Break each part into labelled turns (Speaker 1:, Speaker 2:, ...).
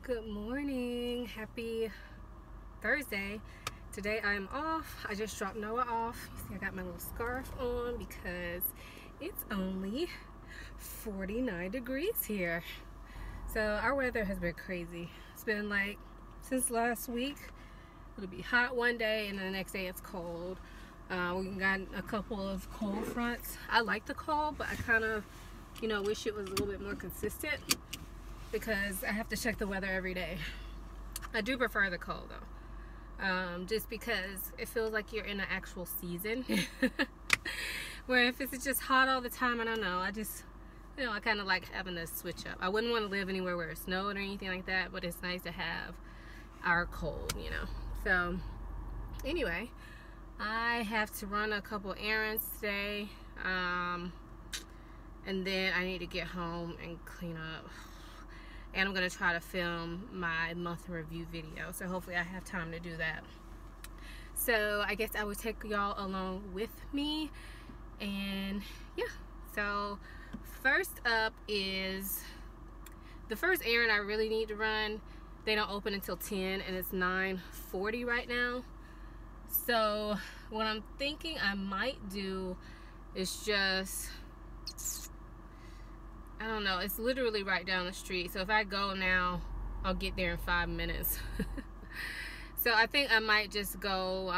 Speaker 1: Good morning. Happy Thursday. Today I am off. I just dropped Noah off. You see I got my little scarf on because it's only 49 degrees here. So our weather has been crazy. It's been like since last week. It'll be hot one day and then the next day it's cold. We got a couple of cold fronts. I like the cold, but I kind of, wish it was a little bit more consistent, because I have to check the weather every day. I do prefer the cold though, just because it feels like you're in an actual season. Where if it's just hot all the time, I don't know, I kind of like having to switch up. I wouldn't want to live anywhere where it snowed or anything like that, but it's nice to have our cold, So anyway, I have to run a couple errands today, and then I need to get home and clean up. And I'm going to try to film my month review video. So hopefully I have time to do that. So I guess I would take y'all along with me. And yeah. So first up is the first errand I really need to run. They don't open until 10 and it's 9:40 right now. So what I'm thinking I might do is just, I don't know, it's literally right down the street. So if I go now, I'll get there in 5 minutes. So I think I might just go,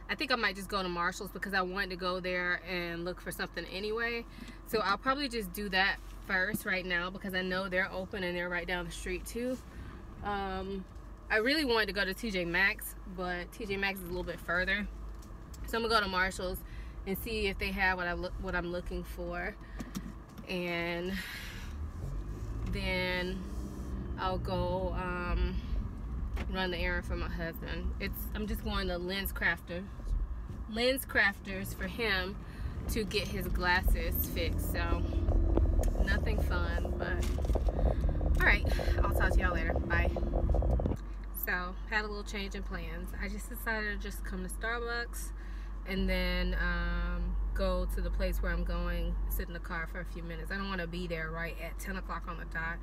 Speaker 1: to Marshall's, because I wanted to go there and look for something anyway. So I'll probably just do that first right now, because I know they're open and they're right down the street too. I really wanted to go to TJ Maxx, but TJ Maxx is a little bit further. So I'm gonna go to Marshall's and see if they have what I'm looking for. And then I'll go run the errand for my husband. I'm just going to Lens Crafters for him to get his glasses fixed. So nothing fun, but all right, I'll talk to y'all later. Bye. So had a little change in plans. I just decided to just come to Starbucks and then go to the place where I'm going, sit in the car for a few minutes. I don't want to be there right at 10 o'clock on the dot.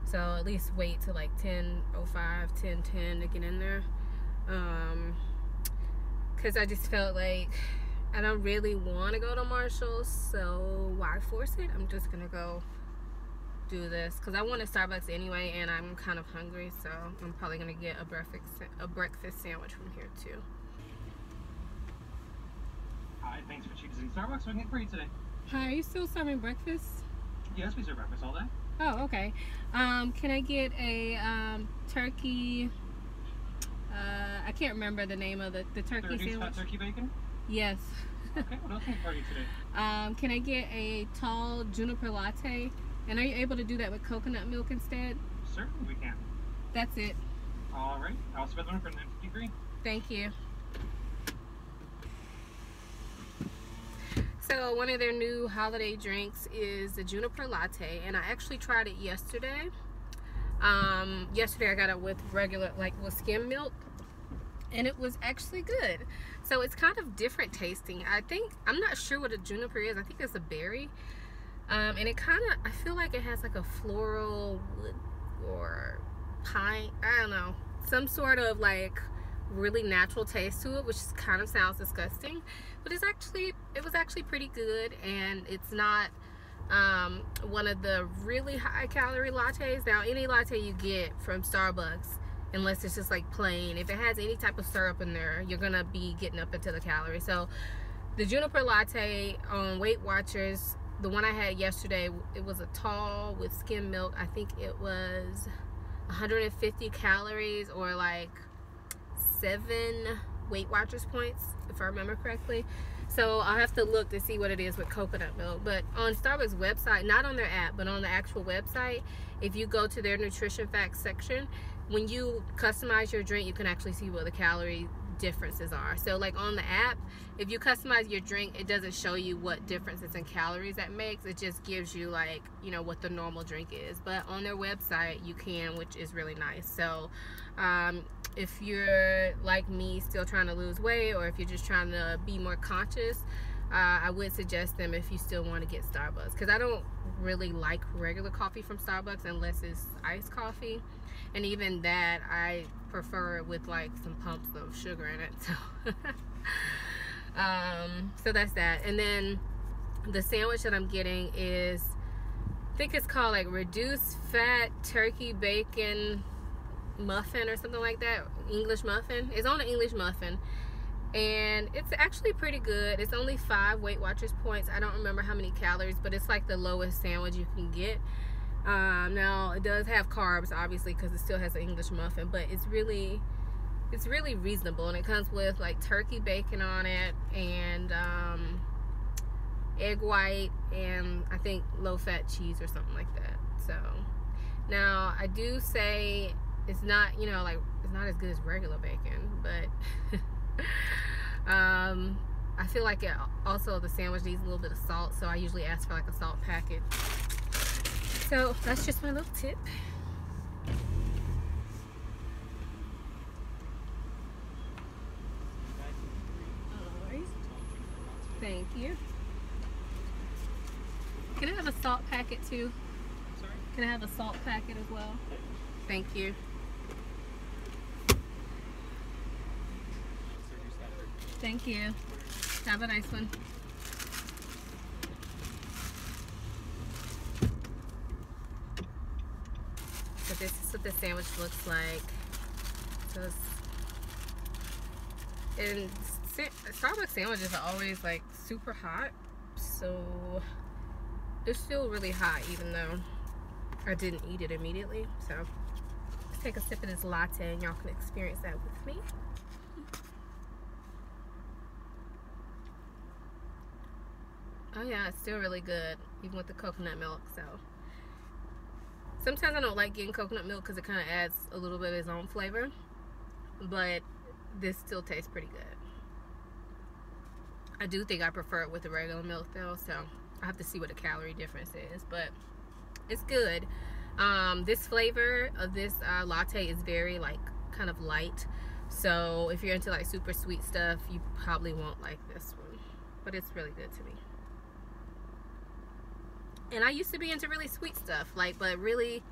Speaker 1: So at least wait till like 10:05, 10:10 to get in there. Because I just felt like I don't really want to go to Marshall's, so why force it? I'm just going to go do this. Because I want a Starbucks anyway, and I'm kind of hungry, so I'm probably going to get a breakfast sandwich from here too.
Speaker 2: Hi, thanks for choosing Starbucks. What can I get for you today?
Speaker 1: Hi, are you still serving breakfast?
Speaker 2: Yes, we serve breakfast all day.
Speaker 1: Oh, okay. Can I get a turkey? I can't remember the name of the turkey sandwich.
Speaker 2: Hot turkey bacon?
Speaker 1: Yes.
Speaker 2: Okay, what else can I get for you today?
Speaker 1: Can I get a tall juniper latte? And are you able to do that with coconut milk instead?
Speaker 2: Certainly we can.
Speaker 1: That's it.
Speaker 2: All right, I'll spread them for $9.53.
Speaker 1: Thank you. So one of their new holiday drinks is the juniper latte, and I actually tried it yesterday. Yesterday I got it with regular, with skim milk, and it was actually good. So it's kind of different tasting. I'm not sure what a juniper is. I think it's a berry. And it kind of, I feel like it has like a floral wood or pine, I don't know, some sort of like really natural taste to it, which kind of sounds disgusting, but it was actually pretty good. And it's not one of the really high calorie lattes. Now any latte you get from Starbucks, unless it's just like plain, if it has any type of syrup in there, you're gonna be getting up into the calories. So the juniper latte on Weight Watchers, the one I had yesterday, it was a tall with skim milk. I think it was 150 calories or like 7 Weight Watchers points, if I remember correctly. So I'll have to look to see what it is with coconut milk. But on Starbucks website, not on their app, but on the actual website, if you go to their nutrition facts section, when you customize your drink, you can actually see what the calorie differences are. So like on the app, if you customize your drink, it doesn't show you what differences in calories that makes. It just gives you like, what the normal drink is. But on their website you can, which is really nice. So if you're like me, still trying to lose weight, or if you're just trying to be more conscious, I would suggest them if you still want to get Starbucks, because I don't really like regular coffee from Starbucks unless it's iced coffee, and even that I prefer it with like some pumps of sugar in it. So so that's that. And then the sandwich that I'm getting is, I think it's called like reduced fat turkey bacon muffin or something like that. English muffin. It's on an English muffin, and it's actually pretty good. It's only 5 Weight Watchers points. I don't remember how many calories, but it's like the lowest sandwich you can get. Now it does have carbs, obviously, because it still has an English muffin, but it's really reasonable, and it comes with like turkey bacon on it, and egg white, and I think low-fat cheese or something like that. So now I do say it's not, you know, like it's not as good as regular bacon, but I feel like it also, the sandwich needs a little bit of salt, so I usually ask for like a salt packet. So that's just my little tip. Thank you. Can I have a salt packet too?
Speaker 2: Sorry?
Speaker 1: Can I have a salt packet as well? Thank you. Thank you. Have a nice one. So this is what the sandwich looks like. So and Starbucks sandwiches are always like super hot, so it's still really hot even though I didn't eat it immediately. So let's take a sip of this latte and y'all can experience that with me. Oh yeah, it's still really good even with the coconut milk. So sometimes I don't like getting coconut milk because it kind of adds a little bit of its own flavor, but this still tastes pretty good. I do think I prefer it with the regular milk though, so I have to see what the calorie difference is, but it's good. This flavor of this latte is very like kind of light, so if you're into like super sweet stuff, you probably won't like this one, but it's really good to me. And I used to be into really sweet stuff, like, but really,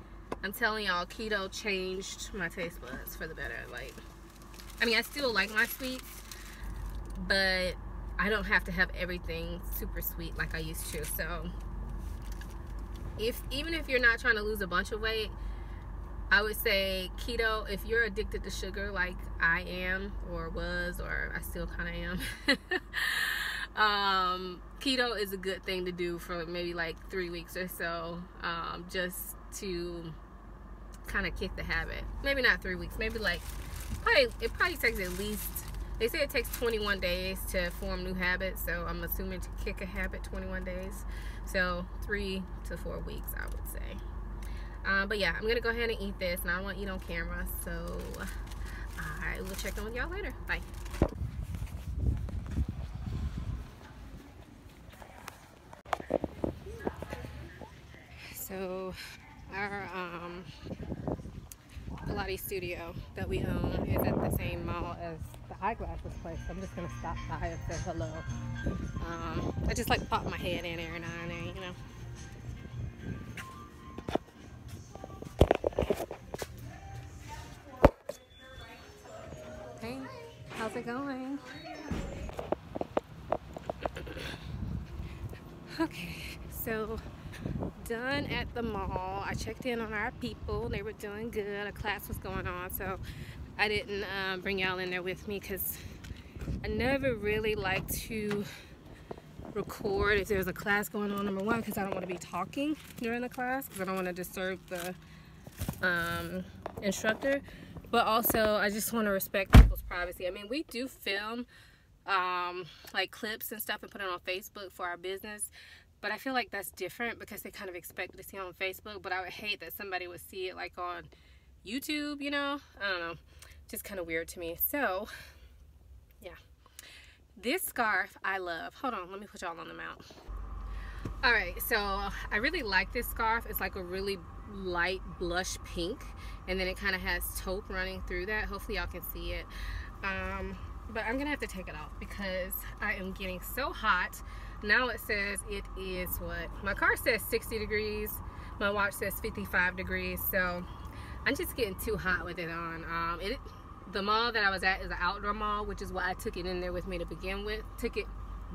Speaker 1: I'm telling y'all, keto changed my taste buds for the better. Like, I mean, I still like my sweets, but I don't have to have everything super sweet like I used to. So even if you're not trying to lose a bunch of weight, I would say keto, if you're addicted to sugar like I am or was, or I still kind of am, keto is a good thing to do for maybe like 3 weeks or so, just to kind of kick the habit. Maybe not 3 weeks, maybe like it probably takes at least, they say it takes 21 days to form new habits, so I'm assuming to kick a habit 21 days, so 3 to 4 weeks I would say. But yeah, I'm gonna go ahead and eat this, and I don't want to eat on camera, so I will check in with y'all later. Bye. So our Pilates studio that we own is at the same mall as the eyeglasses place. So I'm just gonna stop by and say hello. I just like to pop my head in every now and then, you know. Hey, how's it going? Okay, so done at the mall. I checked in on our people. They were doing good. A class was going on, so I didn't bring y'all in there with me because I never really like to record if there's a class going on. Number one, because I don't want to be talking during the class because I don't want to disturb the instructor, but also I just want to respect people's privacy. I mean, we do film like clips and stuff and put it on Facebook for our business, but I feel like that's different because they kind of expect to see it on Facebook. But I would hate that somebody would see it like on YouTube, you know. I don't know, just kind of weird to me. So yeah, this scarf I love. Hold on, let me put y'all on the mount. All right, so I really like this scarf. It's like a really light blush pink, and then it kind of has taupe running through that. Hopefully y'all can see it. but I'm gonna have to take it off because I am getting so hot. Now it says it is what? My car says 60 degrees. My watch says 55 degrees. So I'm just getting too hot with it on. The mall that I was at is an outdoor mall, which is why I took it in there with me to begin with. Took it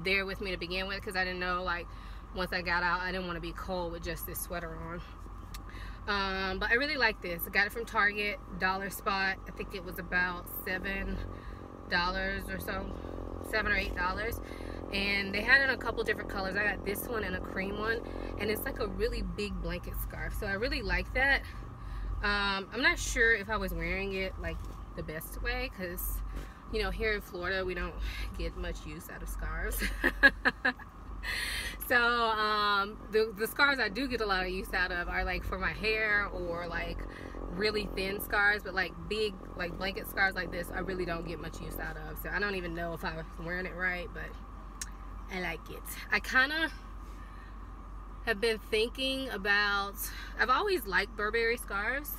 Speaker 1: there with me to begin with because I didn't know, like, once I got out, I didn't want to be cold with just this sweater on. But I really like this. I got it from Target, dollar spot. I think it was about $7 or so, $7 or $8. And they had it in a couple different colors. I got this one and a cream one, and it's like a really big blanket scarf. So I really like that. I'm not sure if I was wearing it like the best way because, you know, here in Florida we don't get much use out of scarves. So the scarves I do get a lot of use out of are like for my hair or like really thin scarves, but like big like blanket scarves like this I really don't get much use out of. So I don't even know if I was wearing it right, but I like it. I kind of have been thinking about, I've always liked Burberry scarves.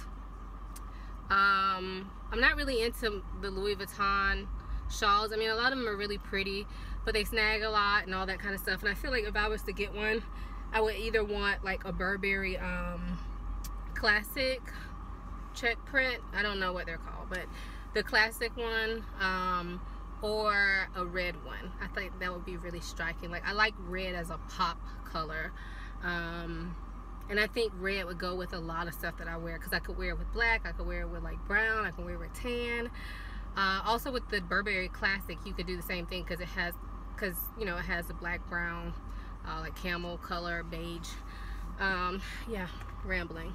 Speaker 1: I'm not really into the Louis Vuitton shawls. I mean, a lot of them are really pretty, but they snag a lot and all that kind of stuff. And I feel like if I was to get one, I would either want like a Burberry classic check print. I don't know what they're called, but the classic one, or a red one. I think that would be really striking. Like, I like red as a pop color. And I think red would go with a lot of stuff that I wear, because I could wear it with black, I could wear it with like brown, I can wear it with tan. Also with the Burberry Classic, you could do the same thing because it has, you know, it has the black, brown, like camel color, beige. Yeah, rambling.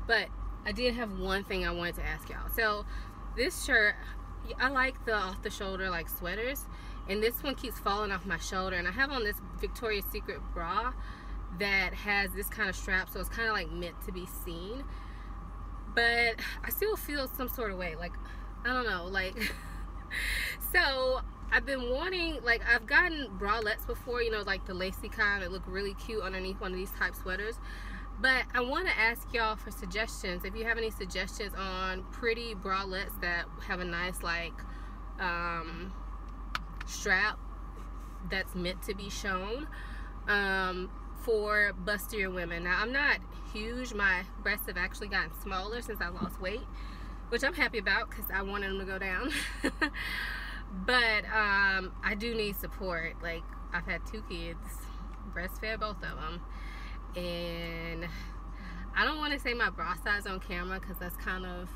Speaker 1: But I did have one thing I wanted to ask y'all. So this shirt, I like the off the shoulder like sweaters, and this one keeps falling off my shoulder, and I have on this Victoria's Secret bra that has this kind of strap, so it's kind of like meant to be seen, but I still feel some sort of way, like, I don't know, like so I've been wanting, like, I've gotten bralettes before, you know, like the lacy kind that look really cute underneath one of these type sweaters. But I want to ask y'all for suggestions. If you have any suggestions on pretty bralettes that have a nice like strap that's meant to be shown for bustier women. Now, I'm not huge. My breasts have actually gotten smaller since I lost weight, which I'm happy about because I wanted them to go down. But I do need support. Like, I've had 2 kids, breastfed both of them. And I don't want to say my bra size on camera because that's kind of,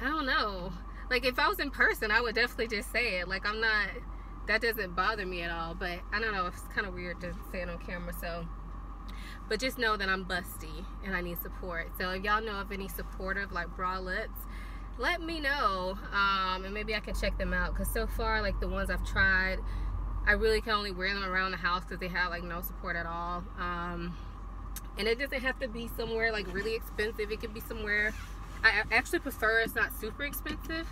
Speaker 1: I don't know. Like, if I was in person, I would definitely just say it. Like, I'm not, that doesn't bother me at all. But I don't know, it's kind of weird to say it on camera. So, but just know that I'm busty and I need support. So if y'all know of any supportive like bralettes, let me know. And maybe I can check them out. Because so far, like the ones I've tried, I really can only wear them around the house because they have like no support at all. And it doesn't have to be somewhere like really expensive. It could be somewhere, I actually prefer it's not super expensive,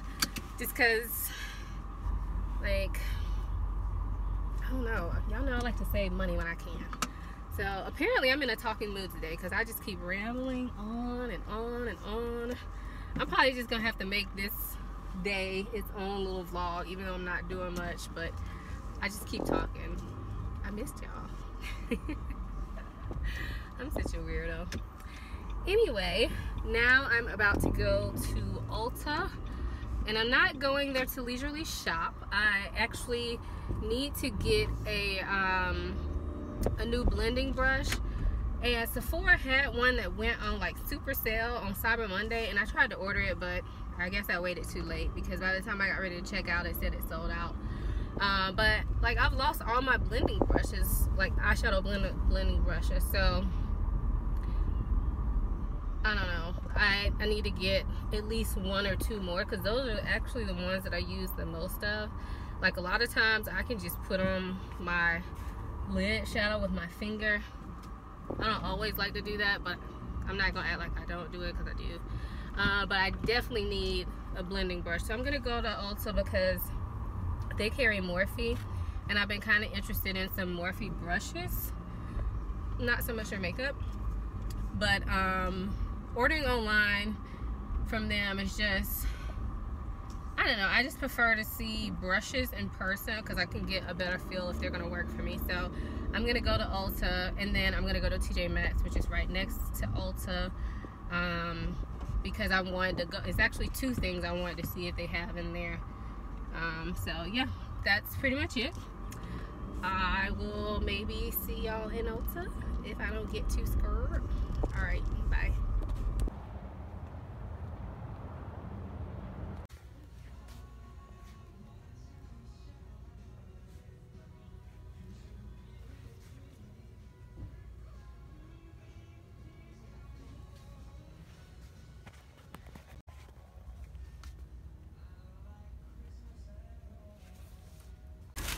Speaker 1: just because, like, I don't know, y'all know I like to save money when I can. So apparently I'm in a talking mood today because I just keep rambling on and on and on. I'm probably just gonna have to make this day its own little vlog, even though I'm not doing much, but I just keep talking. I missed y'all. I'm such a weirdo. Anyway, now I'm about to go to Ulta, and I'm not going there to leisurely shop. I actually need to get a new blending brush, and Sephora had one that went on like super sale on Cyber Monday, and I tried to order it, but I guess I waited too late because by the time I got ready to check out, it said it sold out. But like, I've lost all my blending brushes, like eyeshadow blending brushes, so I don't know. I need to get at least 1 or 2 more because those are actually the ones that I use the most of. Like, a lot of times I can just put on my lid shadow with my finger. I don't always like to do that, but I'm not gonna act like I don't do it because I do. But I definitely need a blending brush, so I'm gonna go to Ulta because they carry Morphe, and I've been kind of interested in some Morphe brushes. Not so much their makeup, but ordering online from them is just, I don't know, I just prefer to see brushes in person because I can get a better feel if they're gonna work for me. So I'm gonna go to Ulta, and then I'm gonna go to TJ Maxx, which is right next to Ulta, because I wanted to go. It's actually two things I wanted to see if they have in there. So yeah, that's pretty much it. I will maybe see y'all in Ulta if I don't get too scared. All right, bye.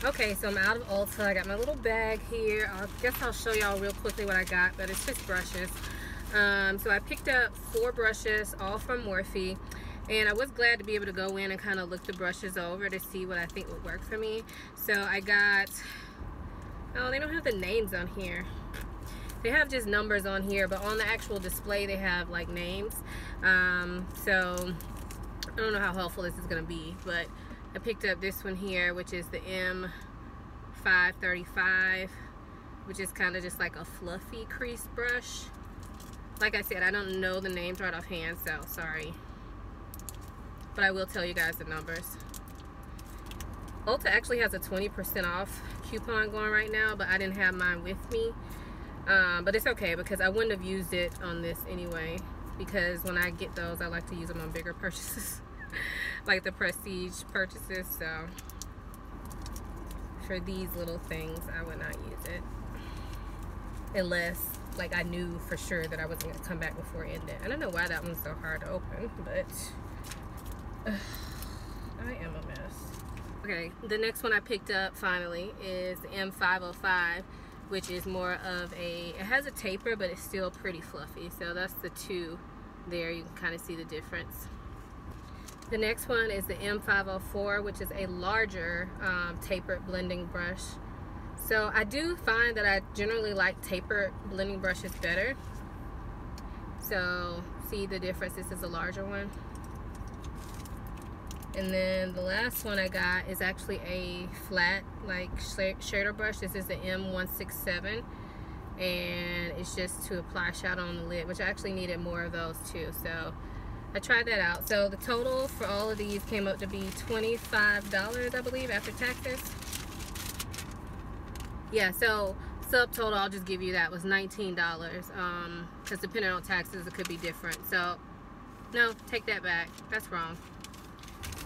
Speaker 1: Okay, so I'm out of Ulta. I got my little bag here. I guess I'll show y'all real quickly what I got, but it's just brushes. So I picked up 4 brushes, all from Morphe, and I was glad to be able to go in and kind of look the brushes over to see what I think would work for me. So I got, oh, they don't have the names on here. They have just numbers on here, but on the actual display they have like names. So I don't know how helpful this is gonna be, but I picked up this one here, which is the M535, which is kind of just like a fluffy crease brush. Like I said, I don't know the names right offhand, so sorry. But I will tell you guys the numbers. Ulta actually has a 20% off coupon going right now, but I didn't have mine with me. But it's okay because I wouldn't have used it on this anyway, because when I get those, I like to use them on bigger purchases. Like the prestige purchases. So for these little things I would not use it unless like I knew for sure that I wasn't going to come back before it ended. I don't know why that one's so hard to open, but I am a mess. Okay, the next one I picked up finally is the M505, which is more of a, it has a taper but it's still pretty fluffy. So that's the 2 there. You can kind of see the difference. The next one is the M504, which is a larger tapered blending brush. So I do find that I generally like tapered blending brushes better. So see the difference, this is a larger one. And then the last one I got is actually a flat like shader brush. This is the M167, and it's just to apply shadow on the lid, which I actually needed more of those too. So I tried that out. So the total for all of these came up to be $25, I believe, after taxes. Yeah, so subtotal, I'll just give you that, was $19. Because depending on taxes, it could be different. So, no, take that back. That's wrong.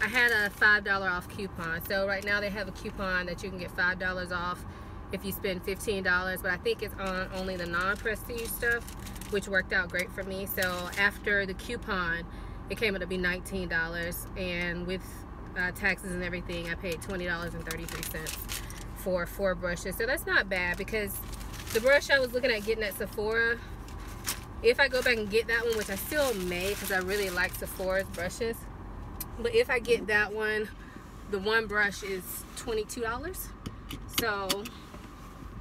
Speaker 1: I had a $5 off coupon. So right now they have a coupon that you can get $5 off if you spend $15. But I think it's on only the non-prestige stuff, which worked out great for me. So after the coupon, it came up to be $19, and with taxes and everything, I paid $20.33 for 4 brushes. So that's not bad, because the brush I was looking at getting at Sephora, if I go back and get that one, which I still may because I really like Sephora's brushes, but if I get that one, the one brush is $22. So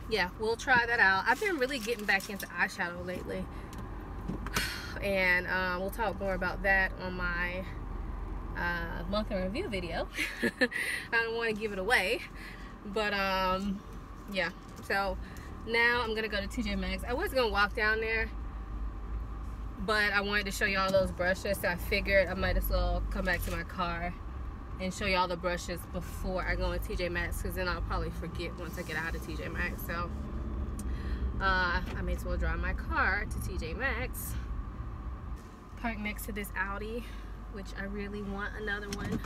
Speaker 1: yeah, we'll try that out. I've been really getting back into eyeshadow lately, and we'll talk more about that on my month in review video. I don't want to give it away, but yeah. So now I'm gonna go to TJ Maxx. I was gonna walk down there, but I wanted to show you all those brushes, so I figured I might as well come back to my car and show you all the brushes before I go in TJ Maxx, because then I'll probably forget once I get out of TJ Maxx. So I may as well drive my car to TJ Maxx, park next to this Audi, which I really want another one.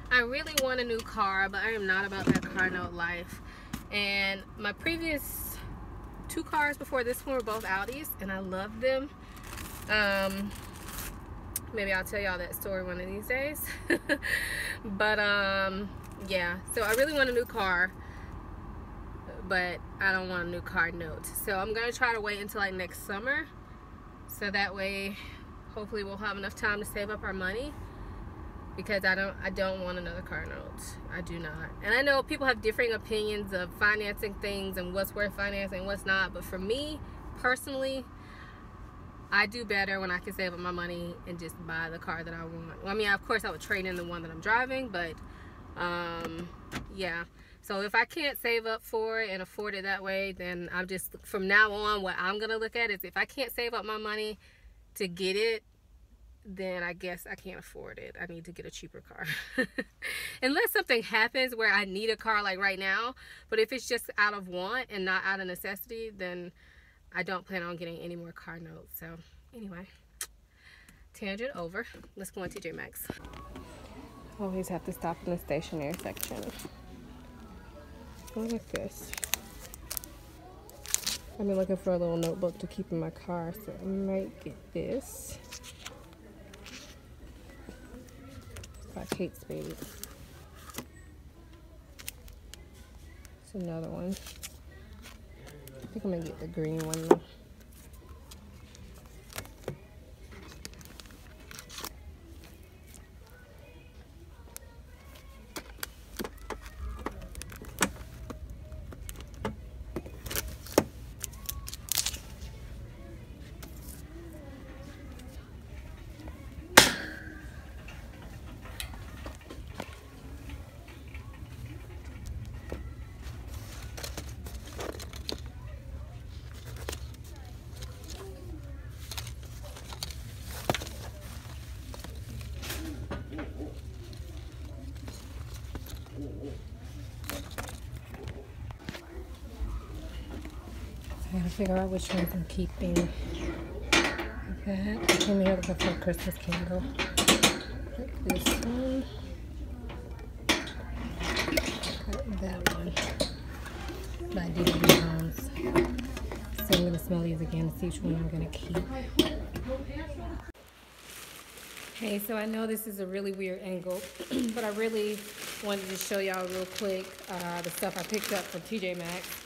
Speaker 1: I really want a new car, but I am not about that car note life. And my previous 2 cars before this one were both Audis, and I loved them. Maybe I'll tell y'all that story one of these days. But yeah, so I really want a new car, but I don't want a new car note. So I'm gonna try to wait until like next summer, so that way hopefully we'll have enough time to save up our money, because I don't want another car note. I do not. And I know people have differing opinions of financing things and what's worth financing and what's not, but for me personally, I do better when I can save up my money and just buy the car that I want. Well, I mean, of course I would trade in the one that I'm driving, but yeah. So if I can't save up for it and afford it that way, then I'm just, from now on, what I'm gonna look at is if I can't save up my money to get it, then I guess I can't afford it. I need to get a cheaper car. Unless something happens where I need a car like right now. But if it's just out of want and not out of necessity, then I don't plan on getting any more car notes. So anyway, tangent over. Let's go on TJ Maxx. Always have to stop in the stationery section. Look at this. I've been looking for a little notebook to keep in my car, so I might get this. By Kate Spade. It's another one. I think I'm gonna get the green one though. I gotta figure out which ones I'm keeping. Okay, I came here looking for a Christmas candle. Like this one. Got that one. By DW Homes. So I'm gonna smell these again to see which one I'm gonna keep. Hey, so I know this is a really weird angle, but I really wanted to show y'all real quick the stuff I picked up from TJ Maxx.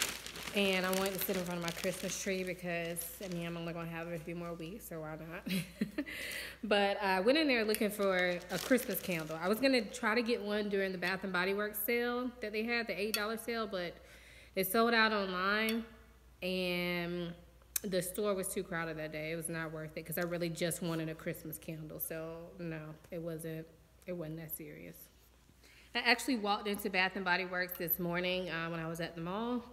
Speaker 1: And I wanted to sit in front of my Christmas tree because, I mean, I'm only going to have it a few more weeks, so why not? But I went in there looking for a Christmas candle. I was going to try to get one during the Bath & Body Works sale that they had, the $8 sale, but it sold out online, and the store was too crowded that day. It was not worth it because I really just wanted a Christmas candle. So, no, it wasn't that serious. I actually walked into Bath & Body Works this morning when I was at the mall.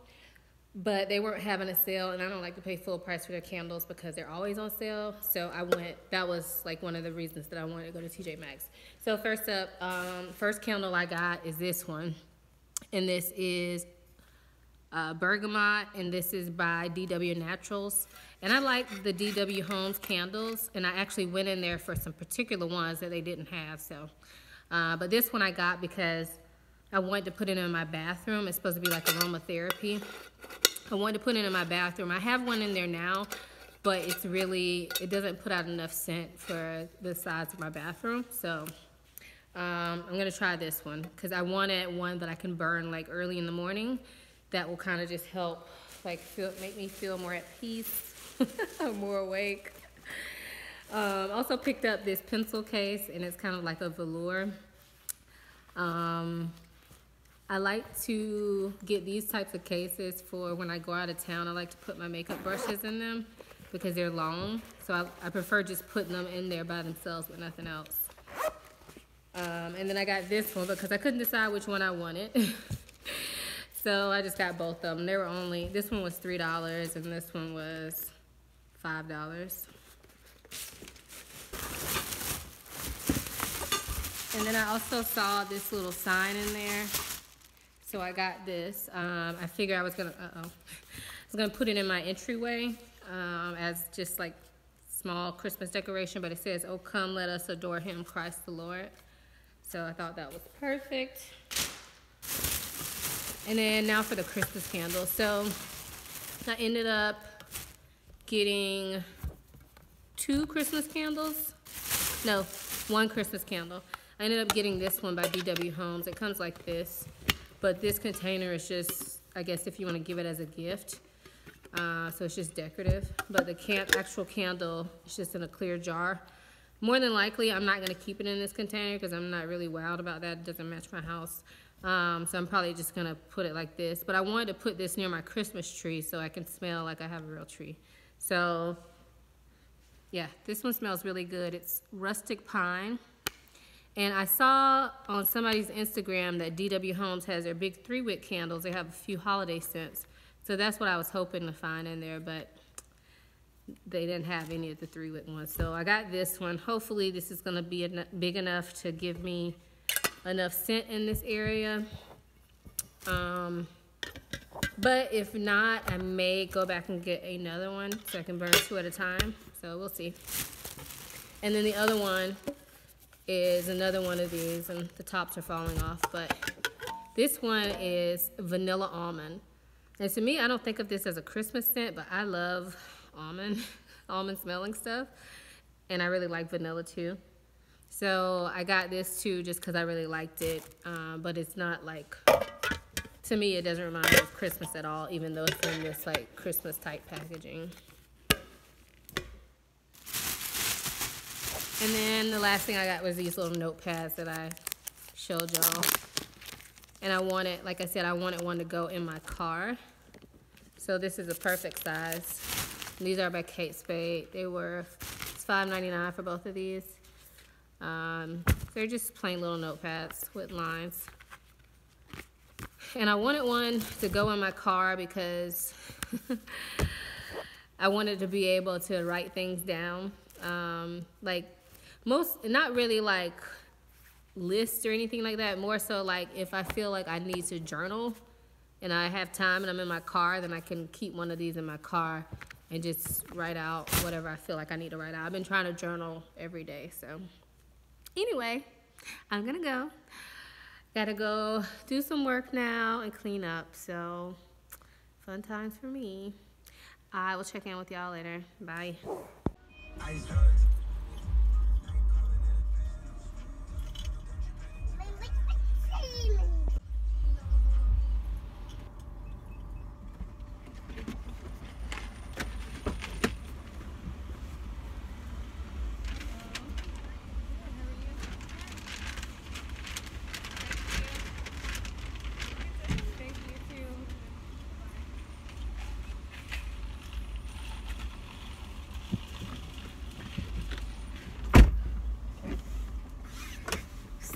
Speaker 1: But they weren't having a sale, and I don't like to pay full price for their candles because they're always on sale. So I went, that was like one of the reasons that I wanted to go to TJ Maxx. So first up, first candle I got is this one. And this is Bergamot, and this is by DW Naturals. And I like the DW Homes candles, and I actually went in there for some particular ones that they didn't have. So, but this one I got because I wanted to put it in my bathroom. It's supposed to be like aromatherapy. I wanted to put it in my bathroom. I have one in there now, but it's really, it doesn't put out enough scent for the size of my bathroom. So I'm gonna try this one because I wanted one that I can burn like early in the morning. That will kind of just help, like make me feel more at peace, more awake. Also picked up this pencil case, and it's kind of like a velour. I like to get these types of cases for when I go out of town. I like to put my makeup brushes in them because they're long. So I prefer just putting them in there by themselves with nothing else. And then I got this one because I couldn't decide which one I wanted. So I just got both of them. They were only, this one was $3 and this one was $5. And then I also saw this little sign in there. So I got this. I figured I was gonna, put it in my entryway as just like small Christmas decoration, but it says, "Oh, come, let us adore him, Christ the Lord." So I thought that was perfect. And then now for the Christmas candle. So I ended up getting 2 Christmas candles. No, 1 Christmas candle. I ended up getting this one by DW Homes. It comes like this. But this container is just, I guess if you want to give it as a gift. So it's just decorative. But the actual candle is just in a clear jar. More than likely, I'm not going to keep it in this container because I'm not really wild about that. It doesn't match my house. So I'm probably just going to put it like this. But I wanted to put this near my Christmas tree so I can smell like I have a real tree. So, Yeah, this one smells really good. It's rustic pine. And I saw on somebody's Instagram that DW Homes has their big 3-wick candles. They have a few holiday scents. So that's what I was hoping to find in there, but they didn't have any of the 3-wick ones. So I got this one. Hopefully this is gonna be big enough to give me enough scent in this area. But if not, I may go back and get another one so I can burn 2 at a time. So we'll see. And then the other one is another one of these, and the tops are falling off, but this one is vanilla almond. And to me, I don't think of this as a Christmas scent, but I love almond smelling stuff, and I really like vanilla too. So I got this too just because I really liked it, but it's not like, to me, it doesn't remind me of Christmas at all, even though it's in this like Christmas type packaging. And then the last thing I got was these little notepads that I showed y'all. And I wanted, like I said, I wanted one to go in my car. So this is a perfect size. These are by Kate Spade. It's $5.99 for both of these. They're just plain little notepads with lines. And I wanted one to go in my car because I wanted to be able to write things down. Not really like lists or anything like that, more so like if I feel like I need to journal and I have time and I'm in my car, then I can keep one of these in my car and just write out whatever I feel like I need to write out. I've been trying to journal every day, so anyway, I'm gonna go. Gotta go do some work now and clean up, so fun times for me. I will check in with y'all later. Bye.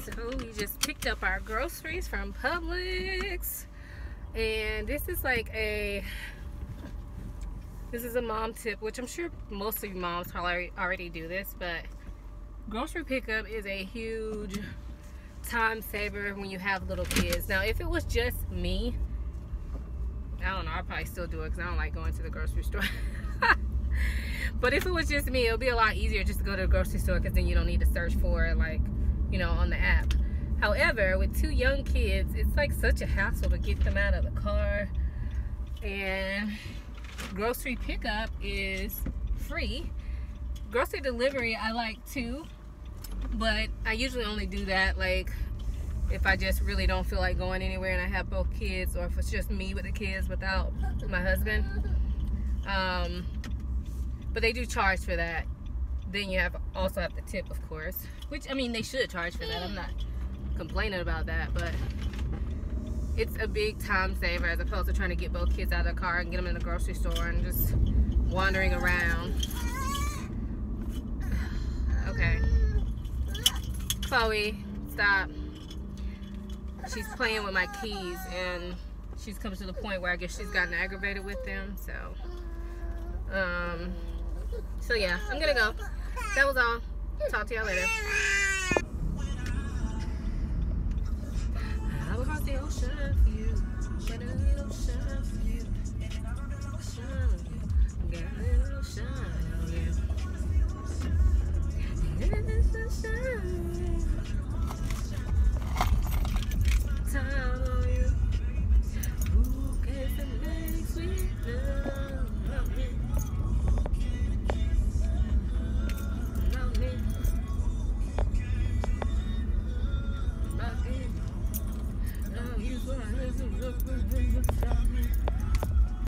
Speaker 1: So we just picked up our groceries from Publix, and this is a mom tip, which I'm sure most of you moms probably already do this, but grocery pickup is a huge time saver when you have little kids. Now if it was just me, I don't know, I'd probably still do it because I don't like going to the grocery store. But if it was just me, it'll be a lot easier just to go to the grocery store, because then you don't need to search for it, like, you know, on the app. However, with 2 young kids, it's like such a hassle to get them out of the car. And grocery pickup is free. Grocery delivery I like too, but I usually only do that like if I just really don't feel like going anywhere and I have both kids, or if it's just me with the kids without my husband. But they do charge for that. Then you also have to tip, of course, which, I mean, they should charge for that. I'm not complaining about that, but it's a big time saver as opposed to trying to get both kids out of the car and get them in the grocery store and just wandering around. Okay. Chloe, stop. She's playing with my keys, and she's come to the point where I guess she's gotten aggravated with them, so yeah, I'm gonna go. That was all. Talk to y'all later. I will cross the ocean for you. Get a little shine for you. Get a little shine. Got a little shine.